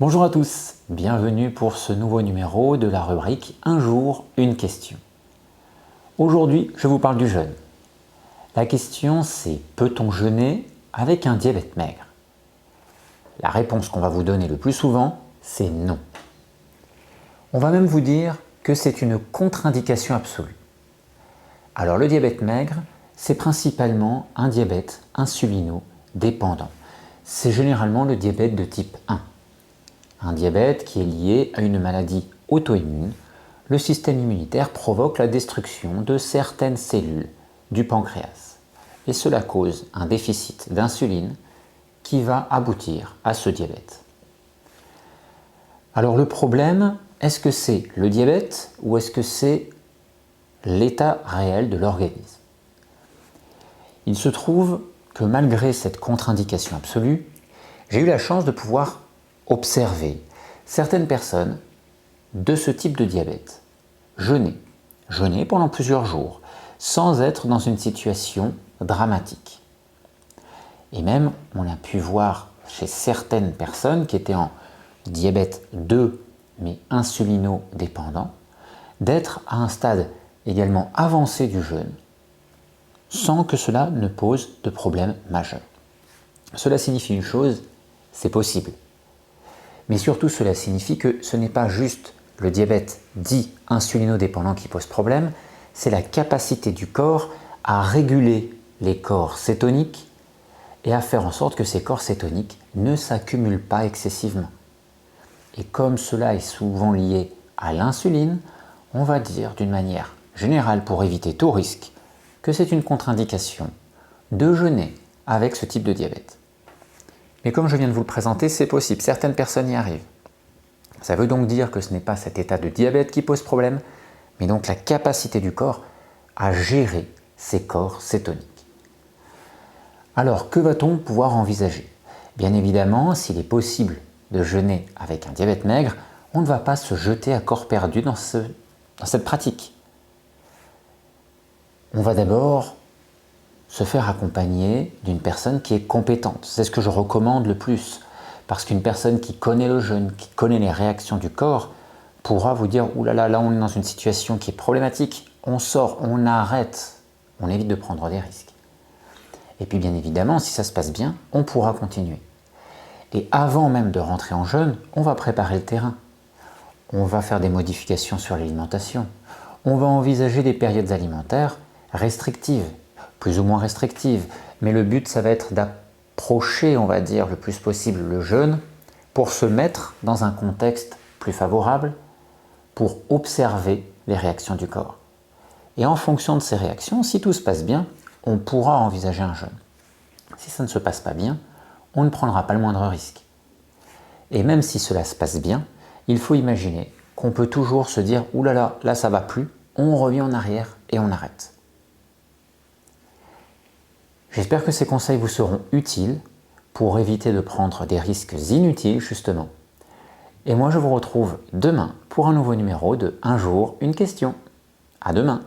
Bonjour à tous, bienvenue pour ce nouveau numéro de la rubrique Un jour, une question. Aujourd'hui, je vous parle du jeûne. La question c'est: peut-on jeûner avec un diabète maigre? La réponse qu'on va vous donner le plus souvent, c'est non. On va même vous dire que c'est une contre-indication absolue. Alors le diabète maigre, c'est principalement un diabète insulino-dépendant. C'est généralement le diabète de type 1. Un diabète qui est lié à une maladie auto-immune. Le système immunitaire provoque la destruction de certaines cellules du pancréas. Et cela cause un déficit d'insuline qui va aboutir à ce diabète. Alors le problème, est-ce que c'est le diabète ou est-ce que c'est l'état réel de l'organisme? Il se trouve que malgré cette contre-indication absolue, j'ai eu la chance de pouvoir observer certaines personnes de ce type de diabète jeûner pendant plusieurs jours sans être dans une situation dramatique. Et même on a pu voir chez certaines personnes qui étaient en diabète 2 mais insulino-dépendant d'être à un stade également avancé du jeûne sans que cela ne pose de problème majeur. Cela signifie une chose, c'est possible. Mais surtout, cela signifie que ce n'est pas juste le diabète dit insulino-dépendant qui pose problème, c'est la capacité du corps à réguler les corps cétoniques et à faire en sorte que ces corps cétoniques ne s'accumulent pas excessivement. Et comme cela est souvent lié à l'insuline, on va dire d'une manière générale pour éviter tout risque que c'est une contre-indication de jeûner avec ce type de diabète. Mais comme je viens de vous le présenter, c'est possible, certaines personnes y arrivent. Ça veut donc dire que ce n'est pas cet état de diabète qui pose problème, mais donc la capacité du corps à gérer ces corps cétoniques. Alors, que va-t-on pouvoir envisager? Bien évidemment, s'il est possible de jeûner avec un diabète maigre, on ne va pas se jeter à corps perdu dans cette pratique. On va d'abord se faire accompagner d'une personne qui est compétente. C'est ce que je recommande le plus. Parce qu'une personne qui connaît le jeûne, qui connaît les réactions du corps, pourra vous dire « Ouh là là, là on est dans une situation qui est problématique, on sort, on arrête, on évite de prendre des risques. » Et puis bien évidemment, si ça se passe bien, on pourra continuer. Et avant même de rentrer en jeûne, on va préparer le terrain. On va faire des modifications sur l'alimentation. On va envisager des périodes alimentaires restrictives, plus ou moins restrictives, mais le but ça va être d'approcher, on va dire, le plus possible le jeûne pour se mettre dans un contexte plus favorable, pour observer les réactions du corps. Et en fonction de ces réactions, si tout se passe bien, on pourra envisager un jeûne. Si ça ne se passe pas bien, on ne prendra pas le moindre risque. Et même si cela se passe bien, il faut imaginer qu'on peut toujours se dire « Ouh là là, là ça va plus », on revient en arrière et on arrête. J'espère que ces conseils vous seront utiles pour éviter de prendre des risques inutiles justement. Et moi je vous retrouve demain pour un nouveau numéro de Un jour, une question. À demain!